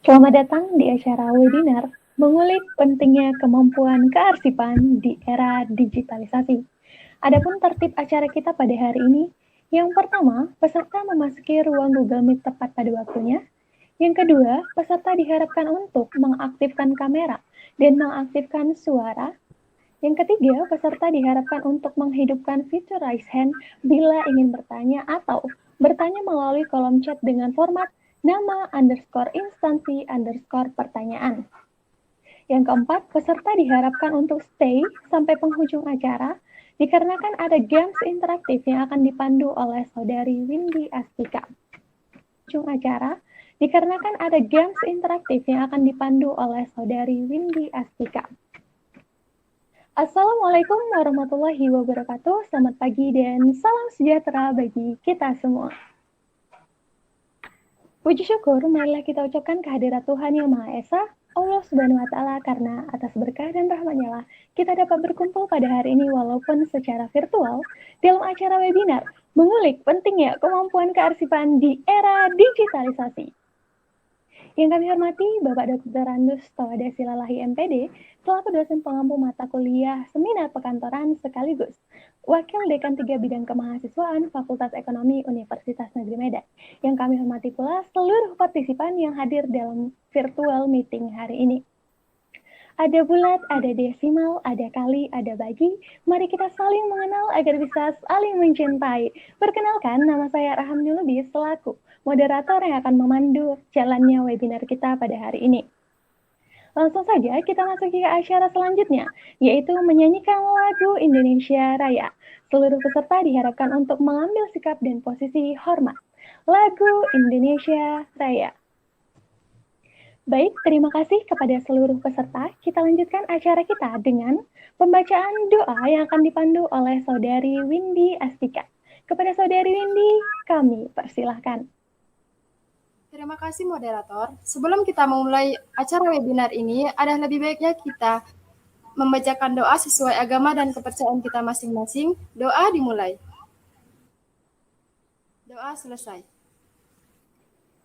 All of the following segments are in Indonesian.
Selamat datang di acara webinar mengulik pentingnya kemampuan kearsipan di era digitalisasi. Adapun tertib acara kita pada hari ini, yang pertama, peserta memasuki ruang Google Meet tepat pada waktunya. Yang kedua, peserta diharapkan untuk mengaktifkan kamera dan mengaktifkan suara. Yang ketiga, peserta diharapkan untuk menghidupkan fitur raise hand bila ingin bertanya atau bertanya melalui kolom chat dengan format nama _instansi _pertanyaan. Yang keempat, peserta diharapkan untuk stay sampai penghujung acara dikarenakan ada games interaktif yang akan dipandu oleh saudari Windy Astika. Penghujung acara dikarenakan ada games interaktif yang akan dipandu oleh saudari Windy Astika. Assalamualaikum warahmatullahi wabarakatuh. Selamat pagi dan salam sejahtera bagi kita semua. Puji syukur marilah kita ucapkan kehadirat Tuhan Yang Maha Esa, Allah Subhanahu wa Ta'ala, karena atas berkah dan rahmat-Nya lah kita dapat berkumpul pada hari ini walaupun secara virtual dalam acara webinar mengulik pentingnya kemampuan kearsipan di era digitalisasi. Yang kami hormati Bapak Dr. Randus Tawadasi Lalahi MPD, selaku dosen pengampu mata kuliah Seminar Perkantoran sekaligus Wakil Dekan 3 Bidang Kemahasiswaan Fakultas Ekonomi Universitas Negeri Medan. Yang kami hormati pula seluruh partisipan yang hadir dalam virtual meeting hari ini. Ada bulat, ada desimal, ada kali, ada bagi. Mari kita saling mengenal agar bisa saling mencintai. Perkenalkan, nama saya Rahamni Lubis selaku moderator yang akan memandu jalannya webinar kita pada hari ini. Langsung saja kita masuki ke acara selanjutnya, yaitu menyanyikan lagu Indonesia Raya. Seluruh peserta diharapkan untuk mengambil sikap dan posisi hormat. Lagu Indonesia Raya. Baik, terima kasih kepada seluruh peserta. Kita lanjutkan acara kita dengan pembacaan doa yang akan dipandu oleh saudari Windy Astika. Kepada saudari Windy, kami persilahkan. Terima kasih moderator. Sebelum kita memulai acara webinar ini, ada lebih baiknya kita membacakan doa sesuai agama dan kepercayaan kita masing-masing. Doa dimulai. Doa selesai.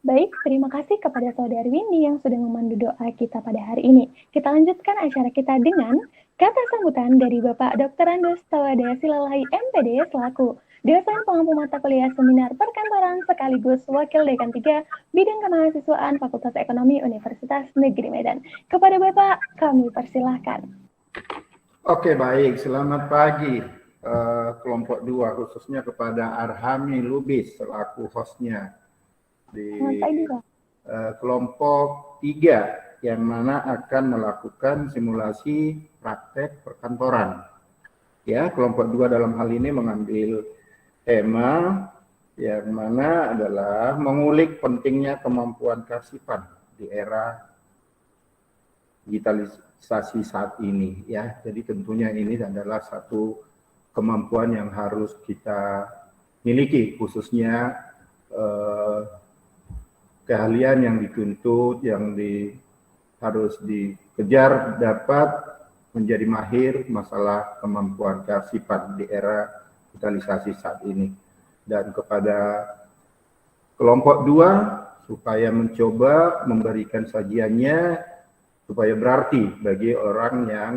Baik, terima kasih kepada saudari Windy yang sudah memandu doa kita pada hari ini. Kita lanjutkan acara kita dengan kata sambutan dari Bapak Dr. Randus Tawadasi Lalahi MPD selaku dosen pengampu mata kuliah Seminar Perkantoran sekaligus Wakil Dekan 3 Bidang Kemahasiswaan Fakultas Ekonomi Universitas Negeri Medan. Kepada Bapak, kami persilahkan. Oke, baik. Selamat pagi kelompok 2, khususnya kepada Arhami Lubis selaku hostnya di kelompok 3 yang mana akan melakukan simulasi praktek perkantoran. Ya, kelompok 2 dalam hal ini mengambil tema yang mana adalah mengulik pentingnya kemampuan kearsipan di era digitalisasi saat ini, ya. Jadi tentunya ini adalah satu kemampuan yang harus kita miliki, khususnya keahlian yang dituntut, yang harus dikejar dapat menjadi mahir masalah kemampuan kearsipan di era digitalisasi saat ini. Dan kepada kelompok 2 supaya mencoba memberikan sajiannya supaya berarti bagi orang yang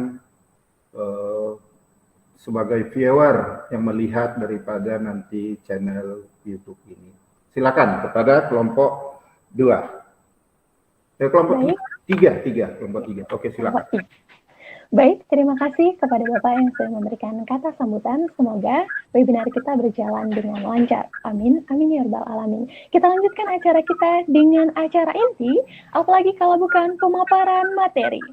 sebagai viewer yang melihat daripada nanti channel YouTube ini. Silakan kepada kelompok 2. Kelompok 3. Kelompok 3. Oke, silakan. Baik, terima kasih kepada Bapak yang sudah memberikan kata sambutan. Semoga webinar kita berjalan dengan lancar. Amin, amin ya rabbal alamin. Kita lanjutkan acara kita dengan acara inti, apalagi kalau bukan pemaparan materi.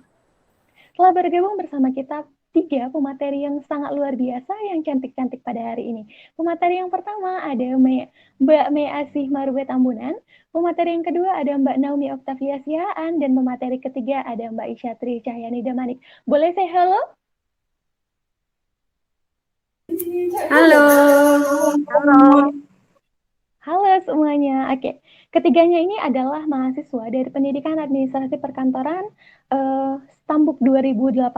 Telah bergabung bersama kita 3 pemateri yang sangat luar biasa, yang cantik-cantik pada hari ini. Pemateri yang pertama ada Mbak Mei Asih Marube Tambunan, pemateri yang kedua ada Mbak Naomi Oktavia Sihaan, dan pemateri ketiga ada Mbak Isyatri Cahyani Damanik. Boleh say halo? Halo. Halo. Halo semuanya. Oke, ketiganya ini adalah mahasiswa dari Pendidikan Administrasi Perkantoran Stambuk 2018.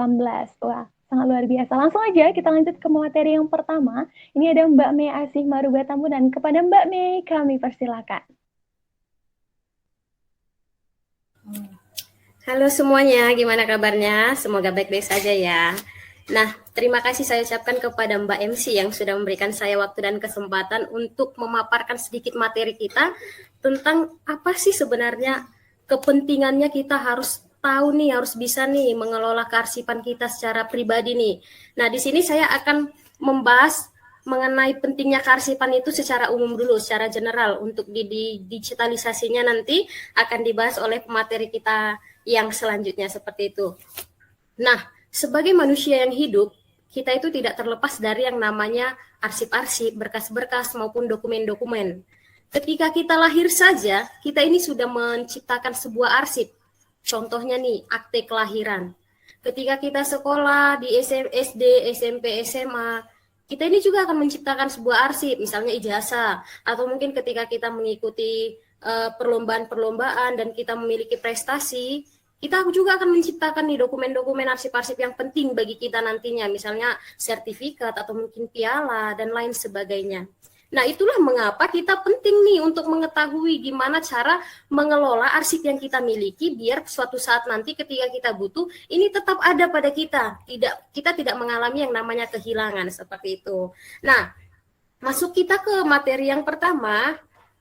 Wah, sangat luar biasa. Langsung aja kita lanjut ke materi yang pertama. Ini ada Mbak Mei Asih Maruba Tambunan. Kepada Mbak Mei, kami persilakan. Halo semuanya, gimana kabarnya? Semoga baik-baik saja ya. Nah, terima kasih saya ucapkan kepada Mbak MC yang sudah memberikan saya waktu dan kesempatan untuk memaparkan sedikit materi kita tentang apa sih sebenarnya kepentingannya kita harus tahu nih, harus bisa nih mengelola kearsipan kita secara pribadi nih. Nah, di sini saya akan membahas mengenai pentingnya kearsipan itu secara umum dulu, secara general. Untuk di digitalisasinya nanti akan dibahas oleh pemateri kita yang selanjutnya seperti itu. Nah, sebagai manusia yang hidup, kita itu tidak terlepas dari yang namanya arsip-arsip, berkas-berkas maupun dokumen-dokumen. Ketika kita lahir saja, kita ini sudah menciptakan sebuah arsip. Contohnya nih, akte kelahiran. Ketika kita sekolah di SD, SMP, SMA, kita ini juga akan menciptakan sebuah arsip, misalnya ijazah, atau mungkin ketika kita mengikuti perlombaan-perlombaan dan kita memiliki prestasi, kita juga akan menciptakan nih dokumen-dokumen arsip-arsip yang penting bagi kita nantinya, misalnya sertifikat atau mungkin piala dan lain sebagainya. Nah, itulah mengapa kita penting nih untuk mengetahui gimana cara mengelola arsip yang kita miliki biar suatu saat nanti ketika kita butuh ini tetap ada pada kita. Kita tidak mengalami yang namanya kehilangan seperti itu. Nah, masuk kita ke materi yang pertama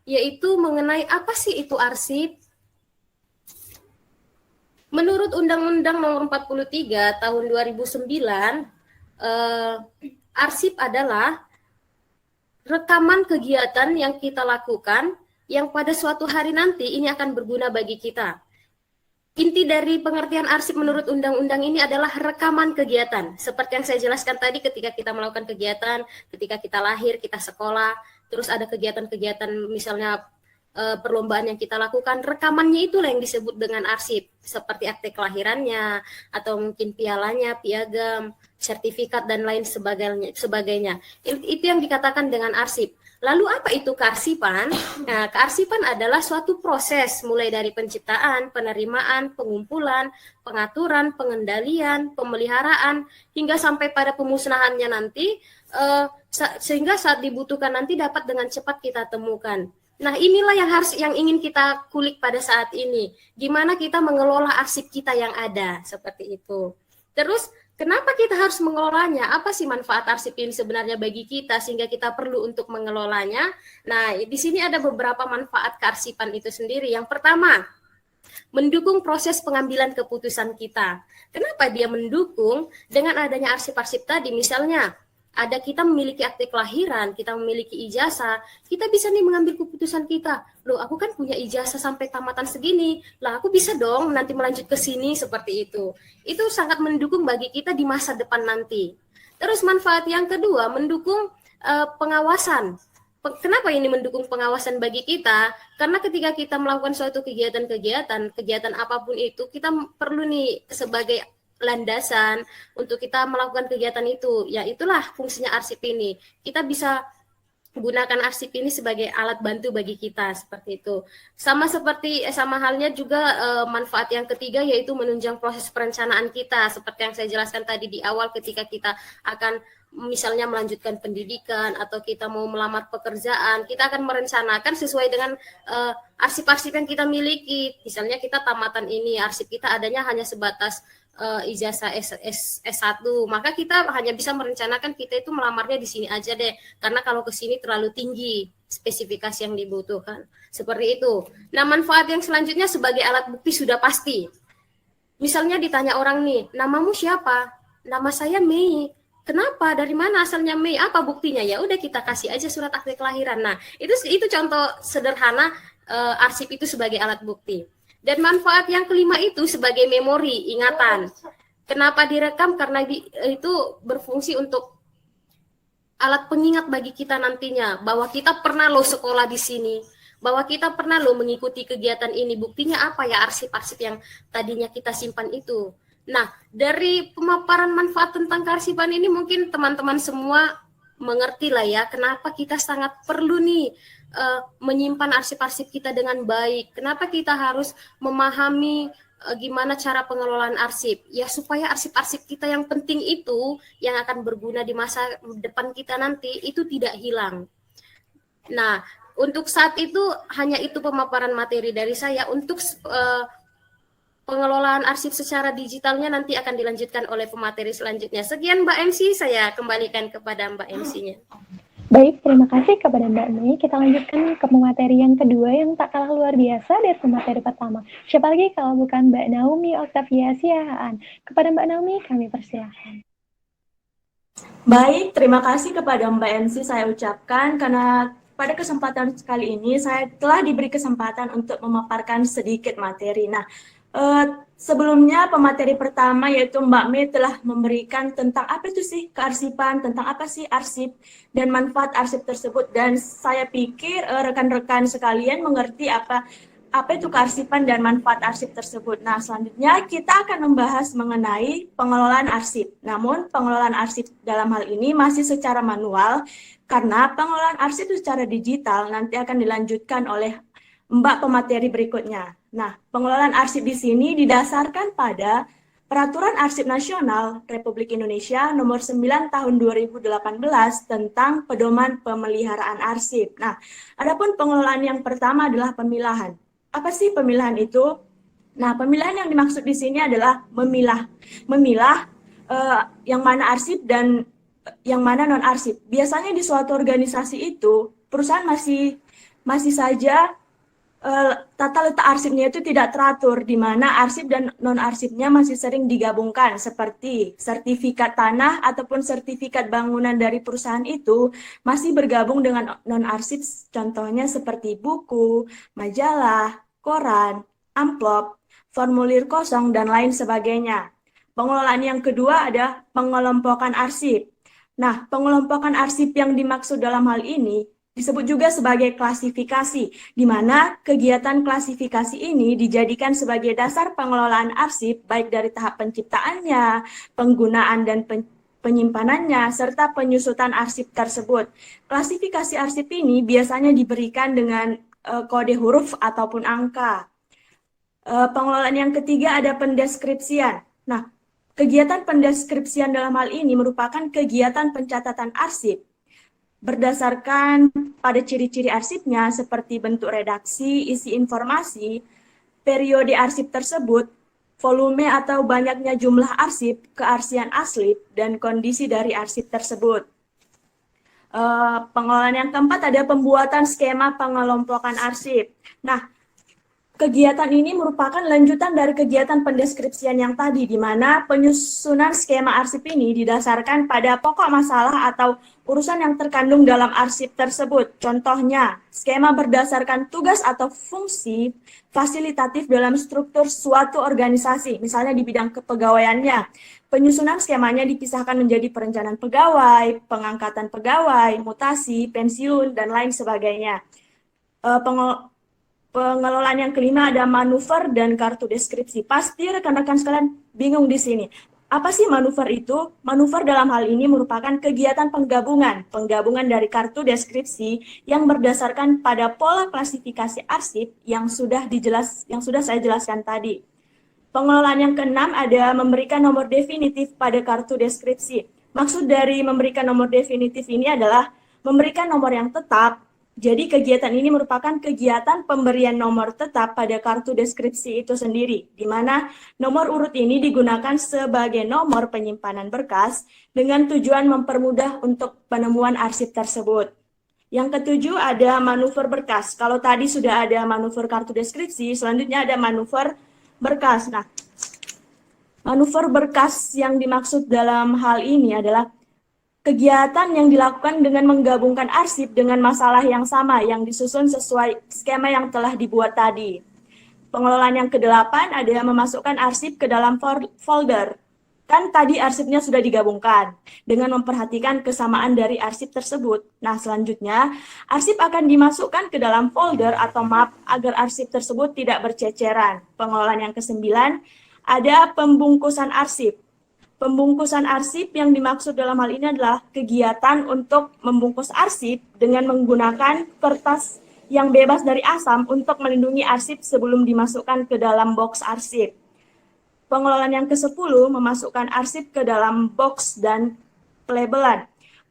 yaitu mengenai apa sih itu arsip. Menurut Undang-Undang Nomor 43 Tahun 2009, arsip adalah rekaman kegiatan yang kita lakukan yang pada suatu hari nanti ini akan berguna bagi kita. Inti dari pengertian arsip menurut undang-undang ini adalah rekaman kegiatan. Seperti yang saya jelaskan tadi, ketika kita melakukan kegiatan, ketika kita lahir, kita sekolah, terus ada kegiatan-kegiatan misalnya perlombaan yang kita lakukan, rekamannya itulah yang disebut dengan arsip, seperti akte kelahirannya, atau mungkin pialanya, piagam, sertifikat, dan lain sebagainya. Itu yang dikatakan dengan arsip. Lalu apa itu kearsipan? Nah, kearsipan adalah suatu proses mulai dari penciptaan, penerimaan, pengumpulan, pengaturan, pengendalian, pemeliharaan, hingga sampai pada pemusnahannya nanti, sehingga saat dibutuhkan nanti dapat dengan cepat kita temukan. Nah, inilah yang ingin kita kulik pada saat ini. Gimana kita mengelola arsip kita yang ada, seperti itu. Terus, kenapa kita harus mengelolanya? Apa sih manfaat arsip ini sebenarnya bagi kita sehingga kita perlu untuk mengelolanya? Nah, di sini ada beberapa manfaat kearsipan itu sendiri. Yang pertama, mendukung proses pengambilan keputusan kita. Kenapa dia mendukung? Dengan adanya arsip-arsip tadi, misalnya ada kita memiliki akte kelahiran, kita memiliki ijazah, kita bisa nih mengambil keputusan kita. Loh, aku kan punya ijazah sampai tamatan segini, lah aku bisa dong nanti melanjut ke sini seperti itu. Itu sangat mendukung bagi kita di masa depan nanti. Terus manfaat yang kedua, mendukung pengawasan. Kenapa ini mendukung pengawasan bagi kita? Karena ketika kita melakukan suatu kegiatan apapun itu, kita perlu nih sebagai landasan untuk kita melakukan kegiatan itu. Ya, itulah fungsinya arsip ini. Kita bisa gunakan arsip ini sebagai alat bantu bagi kita seperti itu. Sama halnya juga manfaat yang ketiga yaitu menunjang proses perencanaan kita seperti yang saya jelaskan tadi di awal ketika kita akan misalnya melanjutkan pendidikan atau kita mau melamar pekerjaan, kita akan merencanakan sesuai dengan arsip-arsip yang kita miliki. Misalnya kita tamatan ini, arsip kita adanya hanya sebatas ijazah S1, maka kita hanya bisa merencanakan kita itu melamarnya di sini aja deh, karena kalau ke sini terlalu tinggi spesifikasi yang dibutuhkan. Seperti itu. Nah, manfaat yang selanjutnya sebagai alat bukti sudah pasti. Misalnya ditanya orang nih, namamu siapa? Nama saya Mei. Kenapa? Dari mana asalnya Mei? Apa buktinya? Ya udah kita kasih aja surat akte kelahiran. Nah, itu contoh sederhana arsip itu sebagai alat bukti. Dan manfaat yang kelima itu sebagai memori, ingatan. Kenapa direkam? Karena itu berfungsi untuk alat pengingat bagi kita nantinya, bahwa kita pernah loh sekolah di sini, bahwa kita pernah loh mengikuti kegiatan ini. Buktinya apa ya? Arsip-arsip yang tadinya kita simpan itu. Nah, dari pemaparan manfaat tentang kearsipan ini mungkin teman-teman semua mengerti lah ya, kenapa kita sangat perlu nih menyimpan arsip-arsip kita dengan baik. Kenapa kita harus memahami gimana cara pengelolaan arsip? Ya supaya arsip-arsip kita yang penting itu, yang akan berguna di masa depan kita nanti, itu tidak hilang. Nah, untuk saat itu, hanya itu pemaparan materi dari saya. Untuk pengelolaan arsip secara digitalnya nanti akan dilanjutkan oleh pemateri selanjutnya. Sekian Mbak MC, saya kembalikan kepada Mbak MC-nya. Baik, terima kasih kepada Mbak Mei. Kita lanjutkan ke pemateri yang kedua yang tak kalah luar biasa dari pemateri pertama. Siapa lagi kalau bukan Mbak Naomi Octavia Siahaan. Kepada Mbak Naomi, kami persilahkan. Baik, terima kasih kepada Mbak MC saya ucapkan karena pada kesempatan kali ini saya telah diberi kesempatan untuk memaparkan sedikit materi. Nah, sebelumnya pemateri pertama yaitu Mbak Mei telah memberikan tentang apa itu sih kearsipan, tentang apa sih arsip dan manfaat arsip tersebut, dan saya pikir rekan-rekan sekalian mengerti apa itu kearsipan dan manfaat arsip tersebut. Nah, selanjutnya kita akan membahas mengenai pengelolaan arsip. Namun, pengelolaan arsip dalam hal ini masih secara manual, karena pengelolaan arsip secara digital nanti akan dilanjutkan oleh Mbak pemateri berikutnya. Nah, pengelolaan arsip di sini didasarkan pada Peraturan Arsip Nasional Republik Indonesia Nomor 9 Tahun 2018 tentang Pedoman Pemeliharaan Arsip. Nah, adapun pengelolaan yang pertama adalah pemilahan. Apa sih pemilahan itu? Nah, pemilahan yang dimaksud di sini adalah memilah yang mana arsip dan yang mana non arsip. Biasanya di suatu organisasi itu perusahaan masih saja tata letak arsipnya itu tidak teratur, di mana arsip dan non arsipnya masih sering digabungkan, seperti sertifikat tanah ataupun sertifikat bangunan dari perusahaan itu masih bergabung dengan non arsip, contohnya seperti buku, majalah, koran, amplop, formulir kosong, dan lain sebagainya. Pengelolaan yang kedua ada pengelompokan arsip. Nah, pengelompokan arsip yang dimaksud dalam hal ini disebut juga sebagai klasifikasi, di mana kegiatan klasifikasi ini dijadikan sebagai dasar pengelolaan arsip, baik dari tahap penciptaannya, penggunaan dan penyimpanannya, serta penyusutan arsip tersebut. Klasifikasi arsip ini biasanya diberikan dengan kode huruf ataupun angka. Pengelolaan yang ketiga ada pendeskripsian. Nah, kegiatan pendeskripsian dalam hal ini merupakan kegiatan pencatatan arsip berdasarkan pada ciri-ciri arsipnya seperti bentuk redaksi, isi informasi, periode arsip tersebut, volume atau banyaknya jumlah arsip, kearsian asli, dan kondisi dari arsip tersebut. Pengelolaan yang keempat ada pembuatan skema pengelompokan arsip. Nah, kegiatan ini merupakan lanjutan dari kegiatan pendeskripsian yang tadi, di mana penyusunan skema arsip ini didasarkan pada pokok masalah atau urusan yang terkandung dalam arsip tersebut. Contohnya, skema berdasarkan tugas atau fungsi fasilitatif dalam struktur suatu organisasi, misalnya di bidang kepegawaiannya. Penyusunan skemanya dipisahkan menjadi perencanaan pegawai, pengangkatan pegawai, mutasi, pensiun, dan lain sebagainya. Pengelolaan yang kelima ada manuver dan kartu deskripsi. Pasti rekan-rekan sekalian bingung di sini. Apa sih manuver itu? Manuver dalam hal ini merupakan kegiatan penggabungan dari kartu deskripsi yang berdasarkan pada pola klasifikasi arsip yang sudah saya jelaskan tadi. Pengelolaan yang keenam ada memberikan nomor definitif pada kartu deskripsi. Maksud dari memberikan nomor definitif ini adalah memberikan nomor yang tetap. Jadi kegiatan ini merupakan kegiatan pemberian nomor tetap pada kartu deskripsi itu sendiri, di mana nomor urut ini digunakan sebagai nomor penyimpanan berkas dengan tujuan mempermudah untuk penemuan arsip tersebut. Yang ketujuh ada manuver berkas. Kalau tadi sudah ada manuver kartu deskripsi, selanjutnya ada manuver berkas. Nah, manuver berkas yang dimaksud dalam hal ini adalah kegiatan yang dilakukan dengan menggabungkan arsip dengan masalah yang sama yang disusun sesuai skema yang telah dibuat tadi. Pengelolaan yang kedelapan ada memasukkan arsip ke dalam folder. Kan tadi arsipnya sudah digabungkan dengan memperhatikan kesamaan dari arsip tersebut. Nah, selanjutnya arsip akan dimasukkan ke dalam folder atau map agar arsip tersebut tidak berceceran. Pengelolaan yang kesembilan ada pembungkusan arsip. Pembungkusan arsip yang dimaksud dalam hal ini adalah kegiatan untuk membungkus arsip dengan menggunakan kertas yang bebas dari asam untuk melindungi arsip sebelum dimasukkan ke dalam box arsip. Pengelolaan yang ke-10 memasukkan arsip ke dalam box dan pelabelan.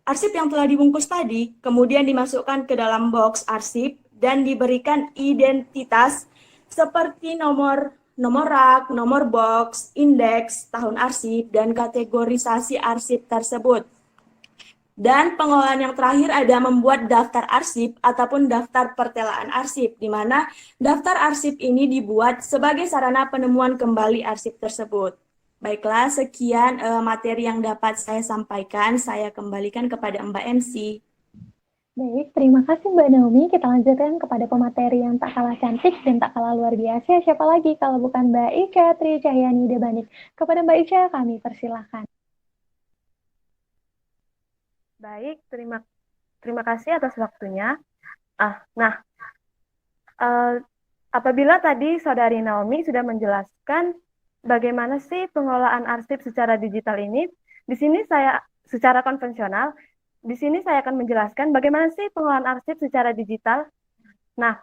Arsip yang telah dibungkus tadi kemudian dimasukkan ke dalam box arsip dan diberikan identitas seperti nomor nomor rak, nomor box, indeks, tahun arsip, dan kategorisasi arsip tersebut. Dan pengelolaan yang terakhir ada membuat daftar arsip ataupun daftar pertelaan arsip, di mana daftar arsip ini dibuat sebagai sarana penemuan kembali arsip tersebut. Baiklah, sekian materi yang dapat saya sampaikan. Saya kembalikan kepada Mbak MC. Baik, terima kasih Mbak Naomi. Kita lanjutkan kepada pemateri yang tak kalah cantik dan tak kalah luar biasa. Siapa lagi kalau bukan Mbak Ica Tri Cahyani Debanik. Kepada Mbak Ica kami persilahkan. Baik, terima kasih atas waktunya. Apabila tadi Saudari Naomi sudah menjelaskan bagaimana sih pengelolaan arsip secara digital ini, di sini saya secara konvensional, di sini saya akan menjelaskan bagaimana sih pengelolaan arsip secara digital. Nah,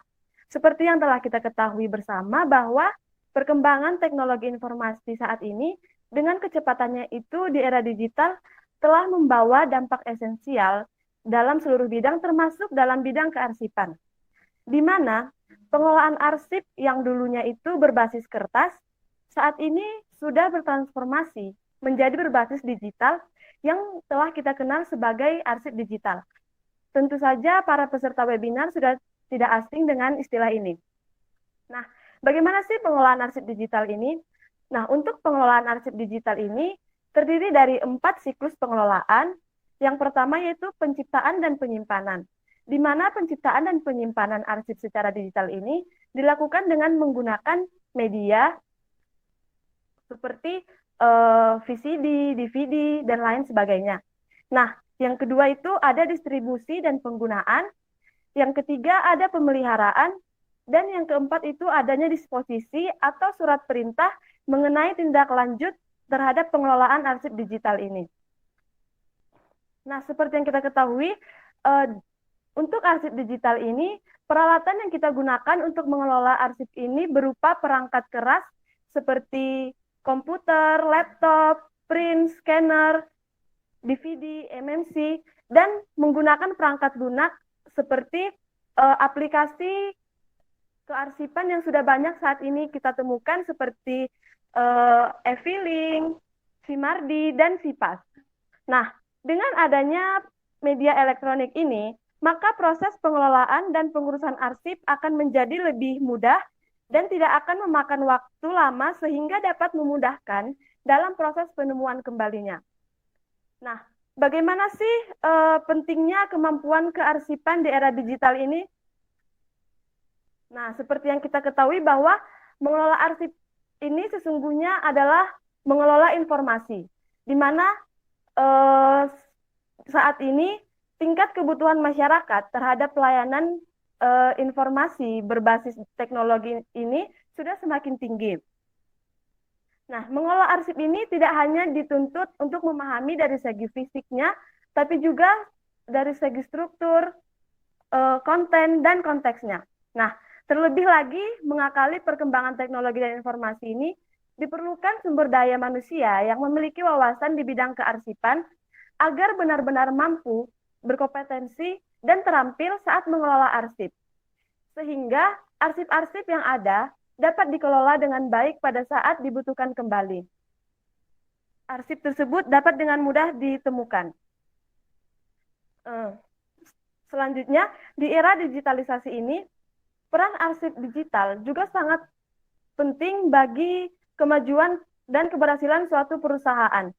seperti yang telah kita ketahui bersama bahwa perkembangan teknologi informasi saat ini dengan kecepatannya itu di era digital telah membawa dampak esensial dalam seluruh bidang termasuk dalam bidang kearsipan. Di mana pengelolaan arsip yang dulunya itu berbasis kertas saat ini sudah bertransformasi menjadi berbasis digital yang telah kita kenal sebagai arsip digital. Tentu saja para peserta webinar sudah tidak asing dengan istilah ini. Nah, bagaimana sih pengelolaan arsip digital ini? Nah, untuk pengelolaan arsip digital ini terdiri dari 4 siklus pengelolaan. Yang pertama yaitu penciptaan dan penyimpanan, di mana penciptaan dan penyimpanan arsip secara digital ini dilakukan dengan menggunakan media seperti VCD, DVD, dan lain sebagainya. Nah, yang kedua itu ada distribusi dan penggunaan, yang ketiga ada pemeliharaan, dan yang keempat itu adanya disposisi atau surat perintah mengenai tindak lanjut terhadap pengelolaan arsip digital ini. Nah, seperti yang kita ketahui, untuk arsip digital ini, peralatan yang kita gunakan untuk mengelola arsip ini berupa perangkat keras seperti komputer, laptop, print, scanner, DVD, MMC, dan menggunakan perangkat lunak seperti aplikasi kearsipan yang sudah banyak saat ini kita temukan seperti e-filing, Simardi, dan Sipas. Nah, dengan adanya media elektronik ini, maka proses pengelolaan dan pengurusan arsip akan menjadi lebih mudah dan tidak akan memakan waktu lama sehingga dapat memudahkan dalam proses penemuan kembalinya. Nah, bagaimana sih pentingnya kemampuan kearsipan di era digital ini? Nah, seperti yang kita ketahui bahwa mengelola arsip ini sesungguhnya adalah mengelola informasi, di mana saat ini tingkat kebutuhan masyarakat terhadap pelayanan informasi berbasis teknologi ini sudah semakin tinggi. Nah, mengelola arsip ini tidak hanya dituntut untuk memahami dari segi fisiknya, tapi juga dari segi struktur, konten, dan konteksnya. Nah, terlebih lagi, mengakali perkembangan teknologi dan informasi ini, diperlukan sumber daya manusia yang memiliki wawasan di bidang kearsipan agar benar-benar mampu, berkompetensi, dan terampil saat mengelola arsip. Sehingga arsip-arsip yang ada dapat dikelola dengan baik pada saat dibutuhkan kembali. Arsip tersebut dapat dengan mudah ditemukan. Selanjutnya, di era digitalisasi ini, peran arsip digital juga sangat penting bagi kemajuan dan keberhasilan suatu perusahaan.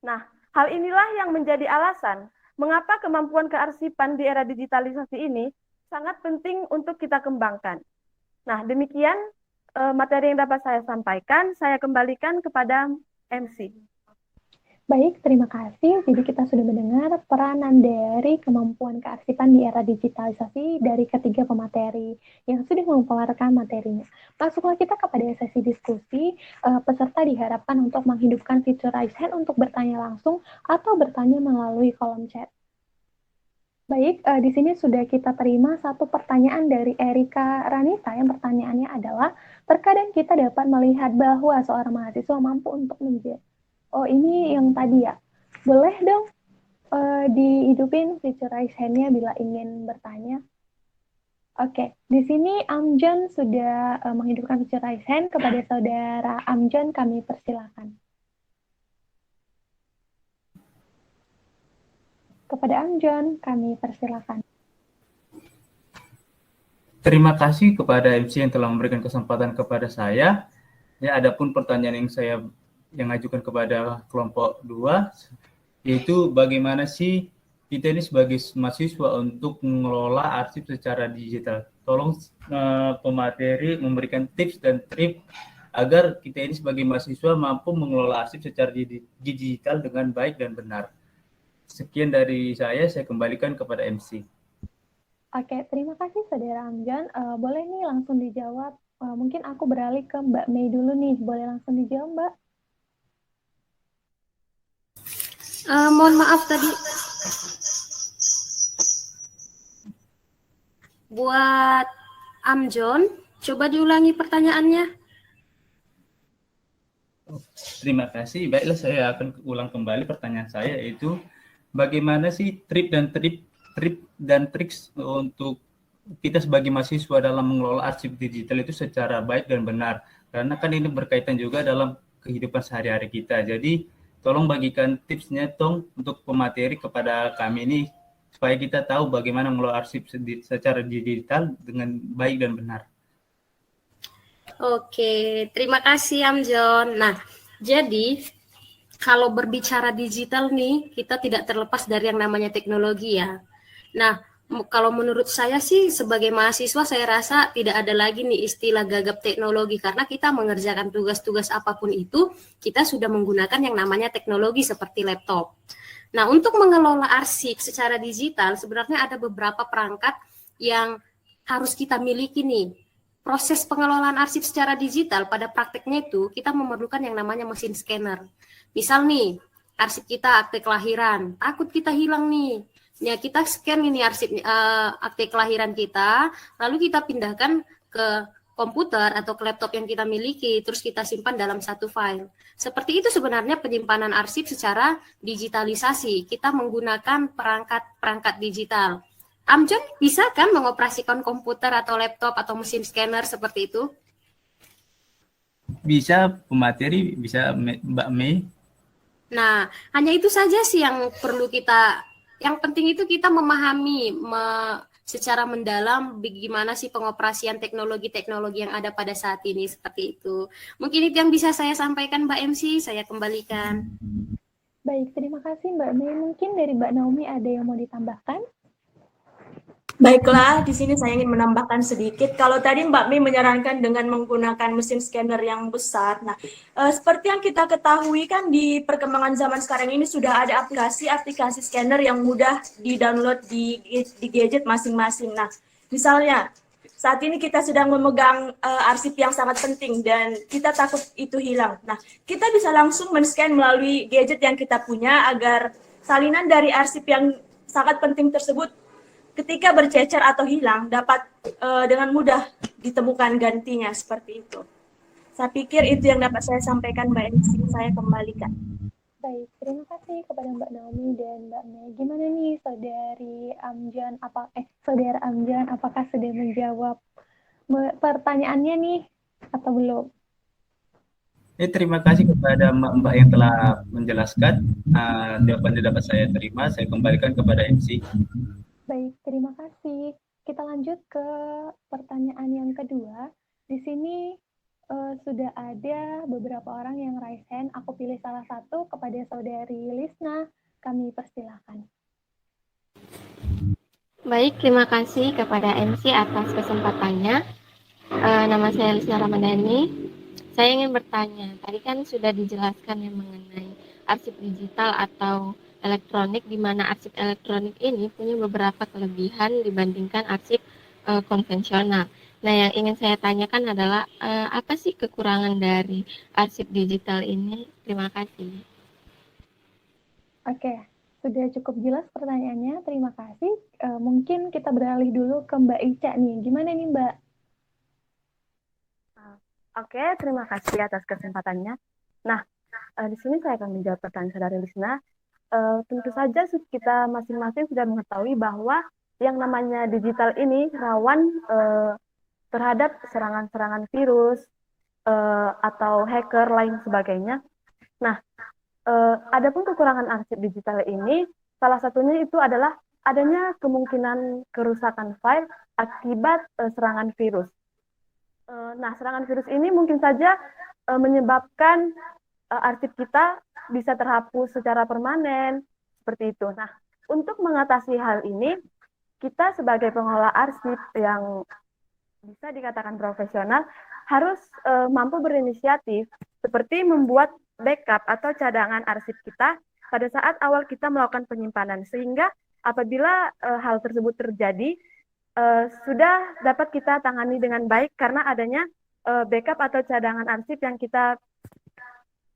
Nah, hal inilah yang menjadi alasan mengapa kemampuan kearsipan di era digitalisasi ini sangat penting untuk kita kembangkan. Nah, demikian materi yang dapat saya sampaikan. Saya kembalikan kepada MC. Baik, terima kasih. Jadi kita sudah mendengar peranan dari kemampuan kearsipan di era digitalisasi dari ketiga pemateri yang sudah memaparkan materinya. Masuklah kita kepada sesi diskusi. Peserta diharapkan untuk menghidupkan fitur raise hand untuk bertanya langsung atau bertanya melalui kolom chat. Baik, di sini sudah kita terima satu pertanyaan dari Erika Ranita yang pertanyaannya adalah, terkadang kita dapat melihat bahwa seorang mahasiswa mampu untuk menjadi. Oh, ini yang tadi ya. Boleh dong dihidupin fitur raise hand-nya bila ingin bertanya. Oke, di sini Amjan sudah menghidupkan fitur raise hand. Kepada saudara Amjan kami persilakan. Kepada Amjan kami persilakan. Terima kasih kepada MC yang telah memberikan kesempatan kepada saya. Ya, adapun pertanyaan yang saya ajukan kepada kelompok 2, yaitu bagaimana sih kita ini sebagai mahasiswa untuk mengelola arsip secara digital. Tolong pemateri memberikan tips dan trik agar kita ini sebagai mahasiswa mampu mengelola arsip secara digital dengan baik dan benar. Sekian dari saya kembalikan kepada MC. Oke, terima kasih Saudara Amjan. Boleh nih langsung dijawab. Mungkin aku beralih ke Mbak Mei dulu nih. Boleh langsung dijawab, Mbak? Mohon maaf tadi. Buat Amjon, coba diulangi pertanyaannya. Terima kasih. Baiklah, saya akan ulang kembali pertanyaan saya, yaitu bagaimana sih trik dan triks untuk kita sebagai mahasiswa dalam mengelola arsip digital itu secara baik dan benar. Karena kan ini berkaitan juga dalam kehidupan sehari-hari kita. Jadi tolong bagikan tipsnya untuk pemateri kepada kami ini supaya kita tahu bagaimana mengelola arsip secara digital dengan baik dan benar. Oke, terima kasih Amjon. Nah, jadi kalau berbicara digital nih, kita tidak terlepas dari yang namanya teknologi ya. Nah, kalau menurut saya sih sebagai mahasiswa saya rasa tidak ada lagi nih istilah gagap teknologi karena kita mengerjakan tugas-tugas apapun itu, kita sudah menggunakan yang namanya teknologi seperti laptop. Nah, untuk mengelola arsip secara digital sebenarnya ada beberapa perangkat yang harus kita miliki nih. Proses pengelolaan arsip secara digital pada prakteknya itu kita memerlukan yang namanya mesin scanner. Misal nih, arsip kita akte kelahiran, takut kita hilang nih. Ya, kita scan ini arsip akte kelahiran kita, lalu kita pindahkan ke komputer atau ke laptop yang kita miliki, terus kita simpan dalam satu file. Seperti itu sebenarnya penyimpanan arsip secara digitalisasi. Kita menggunakan perangkat digital. Amjon bisa kan mengoperasikan komputer atau laptop atau mesin scanner seperti itu? Bisa, pemateri, bisa Mbak Mei. Nah, hanya itu saja sih yang perlu yang penting itu kita memahami secara mendalam bagaimana sih pengoperasian teknologi-teknologi yang ada pada saat ini seperti itu. Mungkin itu yang bisa saya sampaikan Mbak MC, saya kembalikan. Baik, terima kasih Mbak Mei. Mungkin dari Mbak Naomi ada yang mau ditambahkan? Baiklah, di sini saya ingin menambahkan sedikit. Kalau tadi Mbak Mei menyarankan dengan menggunakan mesin scanner yang besar. Nah, seperti yang kita ketahui kan di perkembangan zaman sekarang ini sudah ada aplikasi scanner yang mudah di-download di gadget masing-masing. Nah, misalnya saat ini kita sedang memegang arsip yang sangat penting dan kita takut itu hilang. Nah, kita bisa langsung men-scan melalui gadget yang kita punya agar salinan dari arsip yang sangat penting tersebut ketika bercecer atau hilang dapat dengan mudah ditemukan gantinya seperti itu. Saya pikir itu yang dapat saya sampaikan Mbak MC, saya kembalikan. Baik, terima kasih kepada Mbak Naomi dan Mbak Mei. Gimana nih Saudara Amjan, apakah sudah menjawab pertanyaannya nih atau belum? Terima kasih kepada Mbak yang telah menjelaskan. Jawaban dapat saya terima, saya kembalikan kepada MC. Baik, terima kasih. Kita lanjut ke pertanyaan yang kedua. Di sini sudah ada beberapa orang yang raise hand. Aku pilih salah satu kepada Saudari Lisna. Kami persilahkan. Baik, terima kasih kepada MC atas kesempatannya. Nama saya Lisna Ramadhani. Saya ingin bertanya, tadi kan sudah dijelaskan yang mengenai arsip digital atau elektronik, di mana arsip elektronik ini punya beberapa kelebihan dibandingkan arsip konvensional. Nah, yang ingin saya tanyakan adalah apa sih kekurangan dari arsip digital ini? Terima kasih. Oke, sudah cukup jelas pertanyaannya. Terima kasih. Mungkin kita beralih dulu ke Mbak Ica nih. Gimana nih, Mbak? Oke, terima kasih atas kesempatannya. Nah, di sini saya akan menjawab pertanyaan saudara Lisna. Tentu saja kita masing-masing sudah mengetahui bahwa yang namanya digital ini rawan terhadap serangan-serangan virus atau hacker lain sebagainya. Nah, adapun kekurangan arsip digital ini, salah satunya itu adalah adanya kemungkinan kerusakan file akibat serangan virus. Nah, serangan virus ini mungkin saja menyebabkan arsip kita bisa terhapus secara permanen, seperti itu. Nah, untuk mengatasi hal ini, kita sebagai pengelola arsip yang bisa dikatakan profesional harus mampu berinisiatif, seperti membuat backup atau cadangan arsip kita pada saat awal kita melakukan penyimpanan, sehingga apabila hal tersebut terjadi, sudah dapat kita tangani dengan baik karena adanya backup atau cadangan arsip yang kita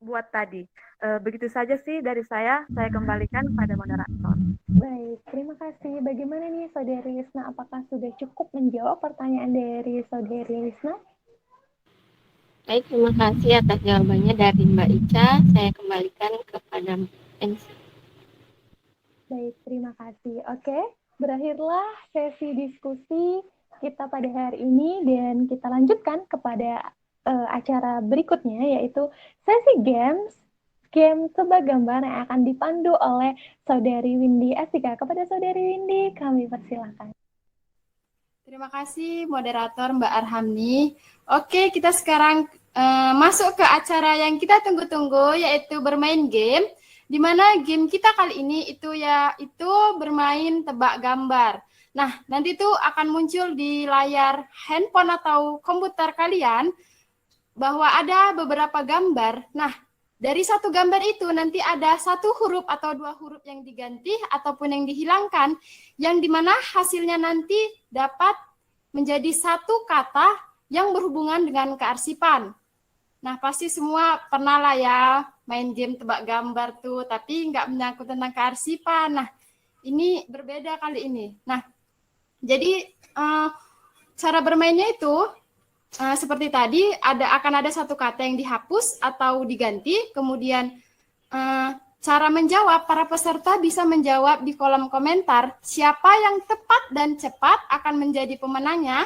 buat tadi. Begitu saja sih dari saya kembalikan kepada moderator. Baik, terima kasih. Bagaimana nih Saudari Lisna? Apakah sudah cukup menjawab pertanyaan dari Saudari Lisna? Baik, terima kasih atas jawabannya dari Mbak Ica. Saya kembalikan kepada MC. Baik, terima kasih. Oke, berakhirlah sesi diskusi kita pada hari ini dan kita lanjutkan kepada acara berikutnya, yaitu sesi game tebak gambar yang akan dipandu oleh Saudari Windy Astika. Kepada Saudari Windy, kami persilahkan. Terima kasih moderator Mbak Arhamni. Oke, kita sekarang masuk ke acara yang kita tunggu-tunggu, yaitu bermain game. Di mana game kita kali ini itu bermain tebak gambar. Nah, nanti itu akan muncul di layar handphone atau komputer kalian bahwa ada beberapa gambar. Nah, dari satu gambar itu nanti ada satu huruf atau dua huruf yang diganti ataupun yang dihilangkan, yang dimana hasilnya nanti dapat menjadi satu kata yang berhubungan dengan kearsipan. Nah, pasti semua pernah lah ya main game tebak gambar tuh, tapi nggak menyangkut tentang kearsipan. Nah, ini berbeda kali ini. Nah, jadi cara bermainnya itu seperti tadi, akan ada satu kata yang dihapus atau diganti, kemudian cara menjawab, para peserta bisa menjawab di kolom komentar. Siapa yang tepat dan cepat akan menjadi pemenangnya.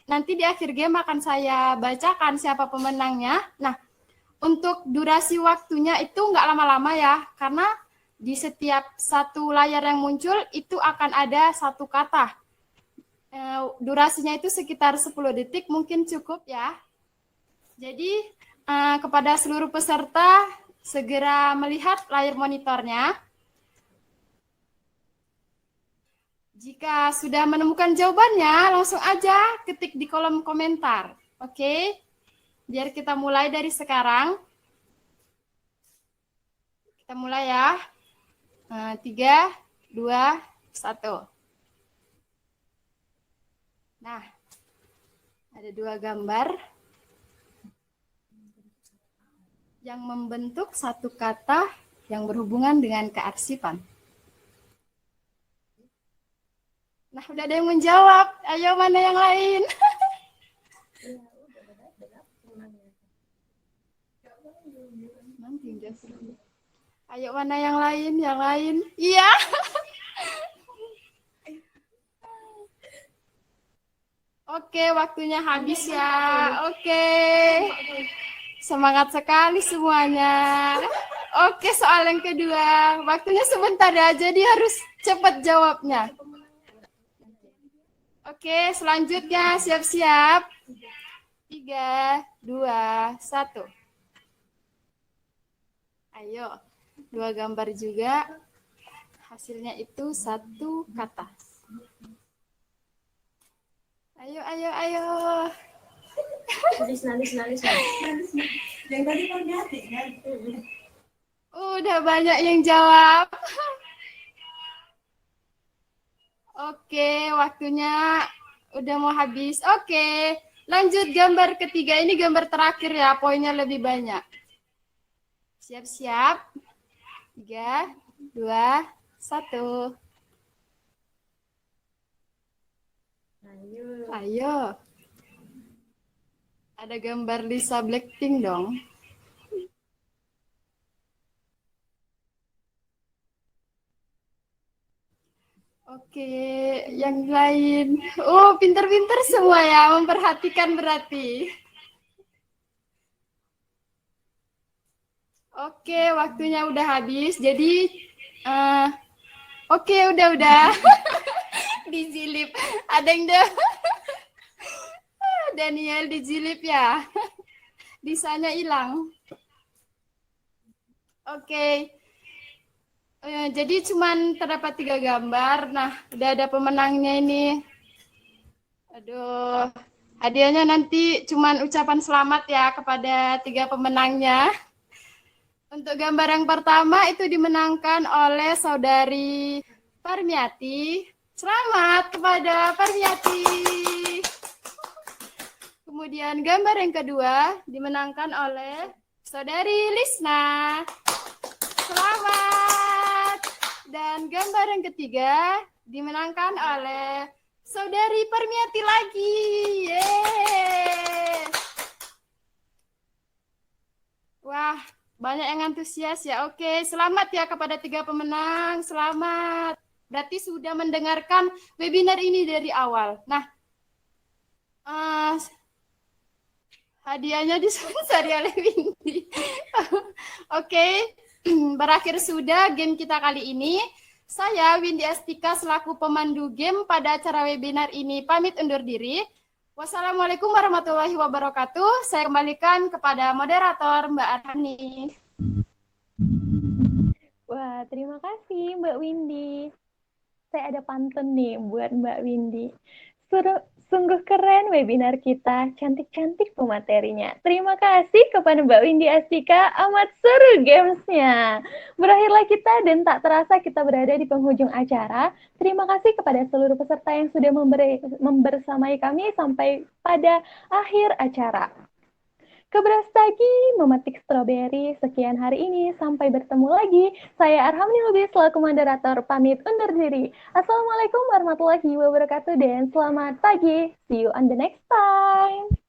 Nanti di akhir game akan saya bacakan siapa pemenangnya. Nah, untuk durasi waktunya itu nggak lama-lama ya, karena di setiap satu layar yang muncul itu akan ada satu kata. Durasinya itu sekitar 10 detik, mungkin cukup ya. Jadi kepada seluruh peserta segera melihat layar monitornya. Jika sudah menemukan jawabannya, langsung aja ketik di kolom komentar. Oke? Biar kita mulai dari sekarang. Kita mulai ya. 3, 2, 1. Nah, ada dua gambar yang membentuk satu kata yang berhubungan dengan kearsipan. Nah, udah ada yang menjawab. Ayo, mana yang lain? Ayo, mana yang lain? Yang lain? Iya. Oke, waktunya habis ya. Oke. Semangat sekali semuanya. Oke, soal yang kedua. Waktunya sebentar ya, jadi harus cepat jawabnya. Oke, selanjutnya siap-siap. 3, 2, 1. Ayo, dua gambar juga. Hasilnya itu satu kata. Ayo, ayo, ayo. Nalis. Yang tadi kan hati kan? Udah banyak yang jawab. Oke, waktunya udah mau habis. Oke, lanjut gambar ketiga. Ini gambar terakhir ya, poinnya lebih banyak. Siap-siap. 3, 2, 1. Ayo. Ada gambar Lisa Blackpink dong. Oke, yang lain. Oh, pinter-pinter semua ya, memperhatikan berarti. Oke, waktunya udah habis. Jadi, oke, udah. Dijilip. Ada yang Daniel dijilip ya. Disanya hilang. Oke. Jadi cuman terdapat 3 gambar. Nah, udah ada pemenangnya ini. Aduh, hadiahnya nanti cuman ucapan selamat ya kepada 3 pemenangnya. Untuk gambar yang pertama itu dimenangkan oleh saudari Parmiati. Selamat kepada Parmiati. Kemudian gambar yang kedua dimenangkan oleh saudari Lisna. Selamat. Dan gambar yang ketiga dimenangkan oleh saudari Parmiati lagi. Yeay. Wah, banyak yang antusias ya. Oke, selamat ya kepada 3 pemenang. Selamat. Berarti sudah mendengarkan webinar ini dari awal. Nah, hadiahnya disponsori oleh Windy. Oke, berakhir sudah game kita kali ini. Saya Windy Astika selaku pemandu game pada acara webinar ini pamit undur diri. Wassalamualaikum warahmatullahi wabarakatuh. Saya kembalikan kepada moderator Mbak Arhani. Wah, terima kasih Mbak Windy. Saya ada pantun nih buat Mbak Windy. Sungguh keren webinar kita, cantik-cantik pematerinya. Terima kasih kepada Mbak Windy Astika, amat seru gamesnya. Berakhirlah kita dan tak terasa kita berada di penghujung acara. Terima kasih kepada seluruh peserta yang sudah membersamai kami sampai pada akhir acara. Keberastagi memetik stroberi. Sekian hari ini. Sampai bertemu lagi. Saya Arhamni Lubis selaku moderator pamit undur diri. Assalamualaikum warahmatullahi wabarakatuh dan selamat pagi. See you on the next time.